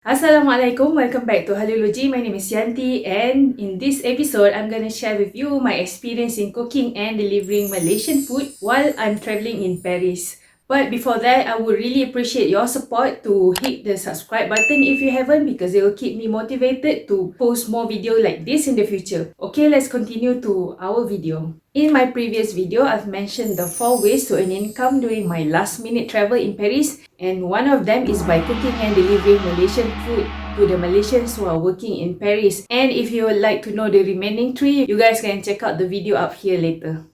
Assalamualaikum, welcome back to Halology. My name is Yanti, and in this episode, I'm gonna share with you my experience in cooking and delivering Malaysian food while I'm traveling in Paris. But before that, I would really appreciate your support to hit the subscribe button if you haven't, because it will keep me motivated to post more video like this in the future. Okay, let's continue to our video. In my previous video, I've mentioned the 4 ways to earn income during my last minute travel in Paris, and one of them is by cooking and delivering Malaysian food to the Malaysians who are working in Paris. And if you would like to know the remaining 3, you guys can check out the video up here later.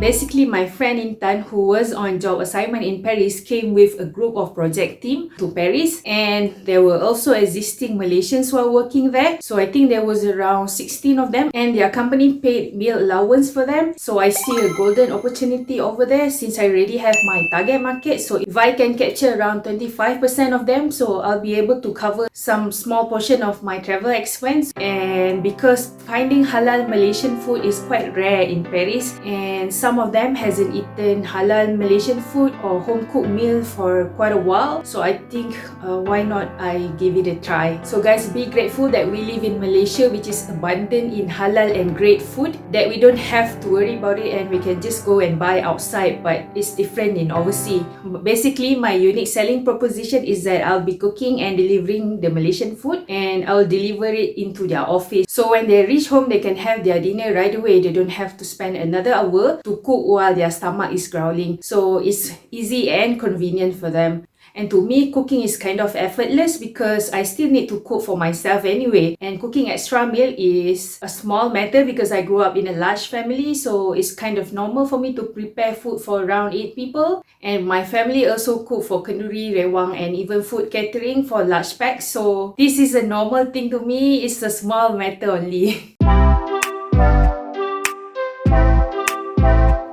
Basically, my friend Intan, who was on job assignment in Paris, came with a group of project team to Paris, and there were also existing Malaysians who are working there. So I think there was around 16 of them, and their company paid meal allowance for them. So I see a golden opportunity over there since I already have my target market. So if I can capture around 25% of them, so I'll be able to cover some small portion of my travel expense. And because finding halal Malaysian food is quite rare in Paris, and some of them hasn't eaten halal Malaysian food or home cooked meal for quite a while, so I think why not I give it a try. So guys, be grateful that we live in Malaysia, which is abundant in halal and great food, that we don't have to worry about it and we can just go and buy outside. But it's different in overseas. Basically, my unique selling proposition is that I'll be cooking and delivering the Malaysian food, and I'll deliver it into their office. So when they reach home, they can have their dinner right away. They don't have to spend another hour to cook while their stomach is growling. So it's easy and convenient for them. And to me, cooking is kind of effortless because I still need to cook for myself anyway. And cooking extra meal is a small matter because I grew up in a large family, so it's kind of normal for me to prepare food for around 8 people. And my family also cook for kenduri, rewang, and even food catering for large packs. So this is a normal thing to me. It's a small matter only.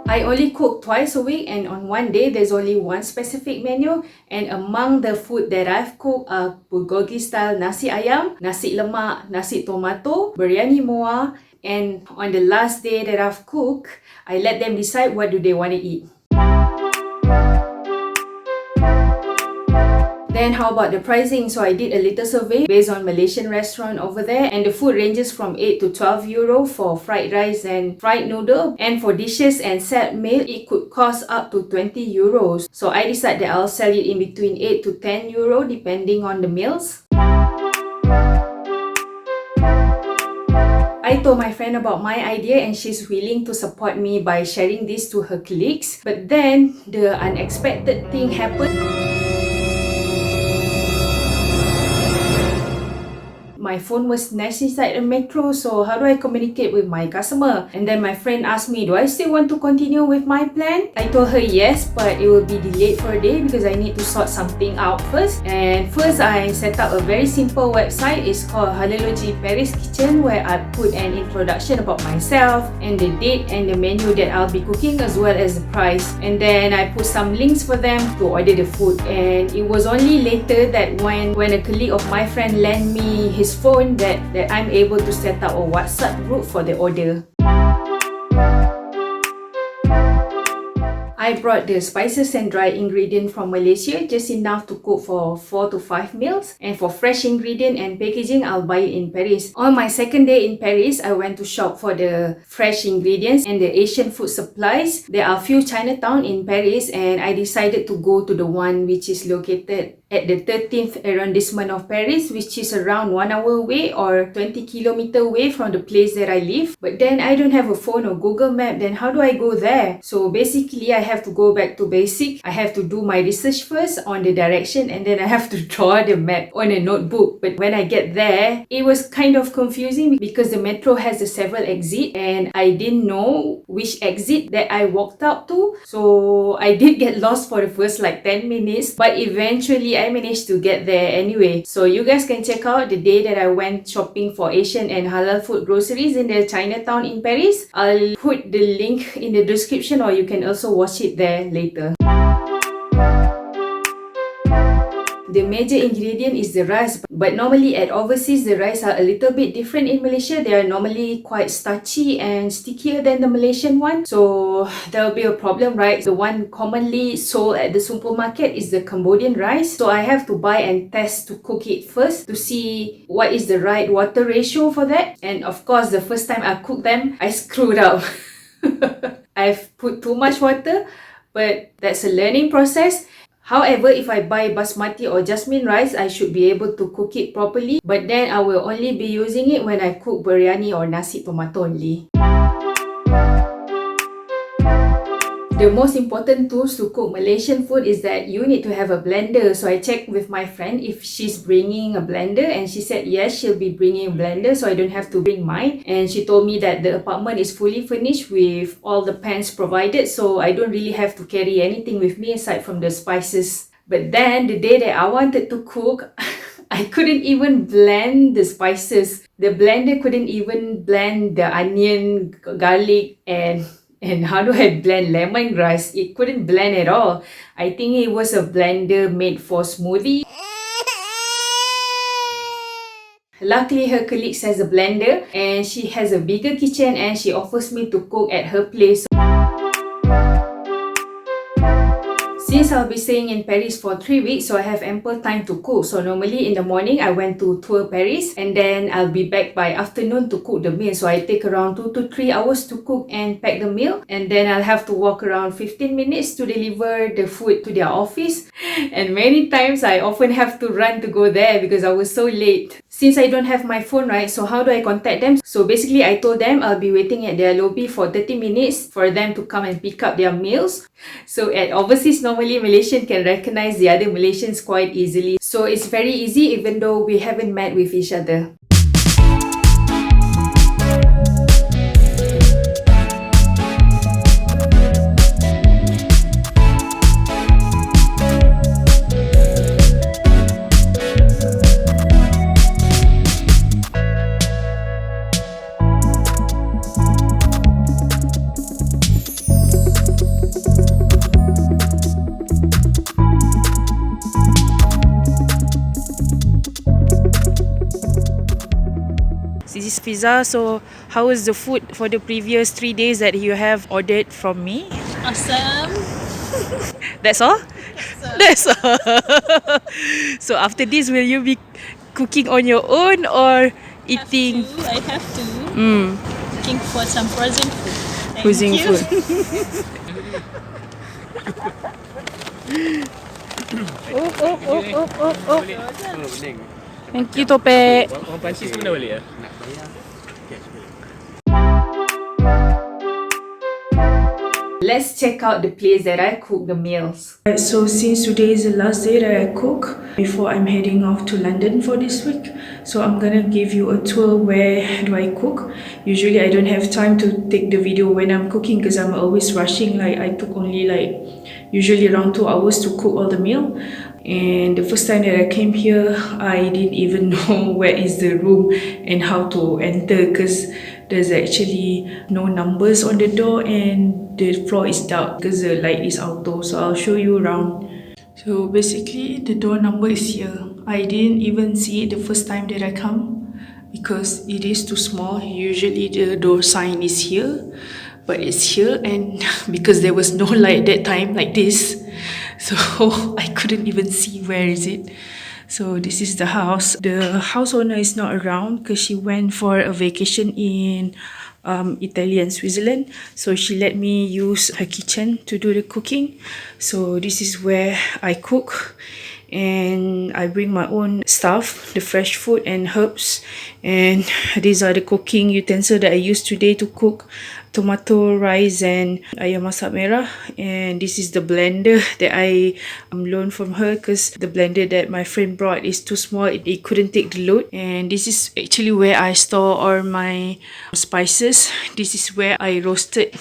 I only cook twice a week, and on one day there's only one specific menu, and among the food that I've cooked are bulgogi style nasi ayam, nasi lemak, nasi tomato, biryani moa, and on the last day that I've cooked, I let them decide what do they want to eat. Then how about the pricing? So I did a little survey based on Malaysian restaurant over there, and the food ranges from 8 to 12 euro for fried rice and fried noodle, and for dishes and set meal it could cost up to 20 euros. So I decided that I'll sell it in between 8 to 10 euro depending on the meals. I told my friend about my idea, and she's willing to support me by sharing this to her colleagues. But then the unexpected thing happened. My phone was snatched inside the metro, so how do I communicate with my customer? And then my friend asked me, do I still want to continue with my plan? I told her yes, but it will be delayed for a day because I need to sort something out first. And first, I set up a very simple website. It's called Halology Paris Kitchen, where I put an introduction about myself and the date and the menu that I'll be cooking, as well as the price. And then I put some links for them to order the food. And it was only later that when a colleague of my friend lent me his phone that I'm able to set up a WhatsApp group for the order. I brought the spices and dry ingredient from Malaysia, just enough to cook for 4 to 5 meals. And for fresh ingredient and packaging, I'll buy it in Paris. On my second day in Paris, I went to shop for the fresh ingredients and the Asian food supplies. There are few Chinatown in Paris, and I decided to go to the one which is located at the 13th arrondissement of Paris, which is around 1 hour away or 20 kilometer away from the place that I live. But then I don't have a phone or Google Map, then how do I go there? So basically, I have to go back to basic. I have to do my research first on the direction, and then I have to draw the map on a notebook. But when I get there, it was kind of confusing because the metro has several exits, and I didn't know which exit that I walked out to. So I did get lost for the first like 10 minutes, but eventually I managed to get there anyway. So you guys can check out the day that I went shopping for Asian and halal food groceries in the Chinatown in Paris. I'll put the link in the description, or you can also watch it there later. The major ingredient is the rice, but normally at overseas the rice are a little bit different in Malaysia. They are normally quite starchy and stickier than the Malaysian one. So So there will be a problem, right? The one commonly sold at the supermarket is the Cambodian rice. So I have to buy and test to cook it first to see what is the right water ratio for that. And of course, the first time I cooked them, I screwed up. I've put too much water, but that's a learning process. However, if I buy basmati or jasmine rice, I should be able to cook it properly. But then I will only be using it when I cook biryani or nasi tomato only. The most important tools to cook Malaysian food is that you need to have a blender. So I checked with my friend if she's bringing a blender, and she said yes, she'll be bringing a blender, so I don't have to bring mine. And she told me that the apartment is fully furnished with all the pans provided, so I don't really have to carry anything with me aside from the spices. But then the day that I wanted to cook, I couldn't even blend the spices. The blender couldn't even blend the onion, garlic, and how do I blend lemongrass? It couldn't blend at all. I think it was a blender made for smoothie. Luckily, her colleague has a blender and she has a bigger kitchen and she offers me to cook at her place. Since I'll be staying in Paris for 3 weeks, so I have ample time to cook. So normally in the morning, I went to tour Paris and then I'll be back by afternoon to cook the meal. So I take around 2 to 3 hours to cook and pack the meal. And then I'll have to walk around 15 minutes to deliver the food to their office. And many times I often have to run to go there because I was so late. Since I don't have my phone, right, so how do I contact them? So basically, I told them I'll be waiting at their lobby for 30 minutes for them to come and pick up their meals. So at overseas, normally Malaysian can recognize the other Malaysians quite easily. So it's very easy even though we haven't met with each other. This is pizza. So how was the food for the previous 3 days that you have ordered from me? Awesome. That's all? That's all. So after this, will you be cooking on your own or eating? I have to. Looking for some frozen food. Thank Frozen you. food. Oh. Thank you, Topek. Orang Perancis pun dah boleh ya? Let's check out the place that I cook the meals. So since today is the last day that I cook before I'm heading off to London for this week, so I'm gonna give you a tour where do I cook. Usually I don't have time to take the video when I'm cooking because I'm always rushing. Like I took only usually around 2 hours to cook all the meal. And the first time that I came here, I didn't even know where is the room and how to enter because there's actually no numbers on the door and the floor is dark because the light is auto. So I'll show you around. So basically the door number is here. I didn't even see it the first time that I come because it is too small. Usually the door sign is here, but it's here, and because there was no light at that time like this, so I couldn't even see where is it. So this is the house. The house owner is not around because she went for a vacation in Italy and Switzerland. So she let me use her kitchen to do the cooking. So this is where I cook. And I bring my own stuff, the fresh food and herbs. And these are the cooking utensils that I use today to cook tomato, rice and ayam masak merah. And this is the blender that I loaned from her because the blender that my friend brought is too small. It couldn't take the load. And this is actually where I store all my spices. This is where I roasted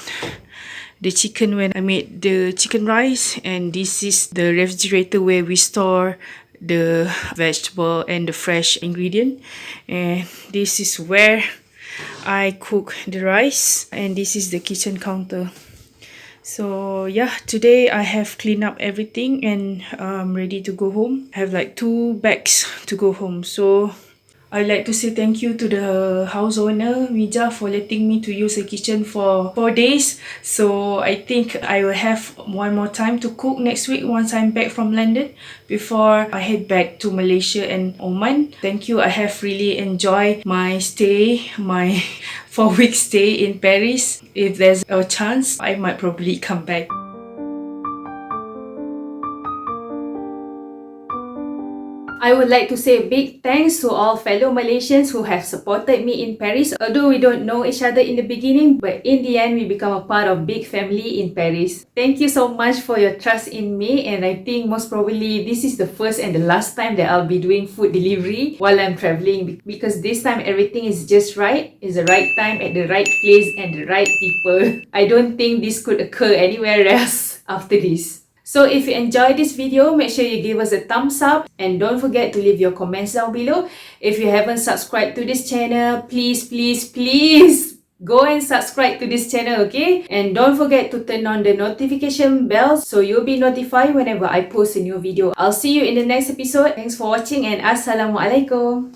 the chicken when I made the chicken rice, and this is the refrigerator where we store the vegetable and the fresh ingredient. And this is where I cook the rice, and this is the kitchen counter. So yeah, today I have cleaned up everything and I'm ready to go home. I have 2 bags to go home. So I'd like to say thank you to the house owner, Mija, for letting me to use the kitchen for 4 days. So I think I will have one more time to cook next week once I'm back from London before I head back to Malaysia and Oman. Thank you. I have really enjoyed my stay, my 4 week stay in Paris. If there's a chance, I might probably come back. I would like to say a big thanks to all fellow Malaysians who have supported me in Paris. Although we don't know each other in the beginning, but in the end, we become a part of big family in Paris. Thank you so much for your trust in me, and I think most probably this is the first and the last time that I'll be doing food delivery while I'm traveling, because this time everything is just right. It's the right time at the right place and the right people. I don't think this could occur anywhere else after this. So if you enjoyed this video, make sure you give us a thumbs up and don't forget to leave your comments down below. If you haven't subscribed to this channel, please go and subscribe to this channel, okay? And don't forget to turn on the notification bell so you'll be notified whenever I post a new video. I'll see you in the next episode. Thanks for watching and Assalamualaikum.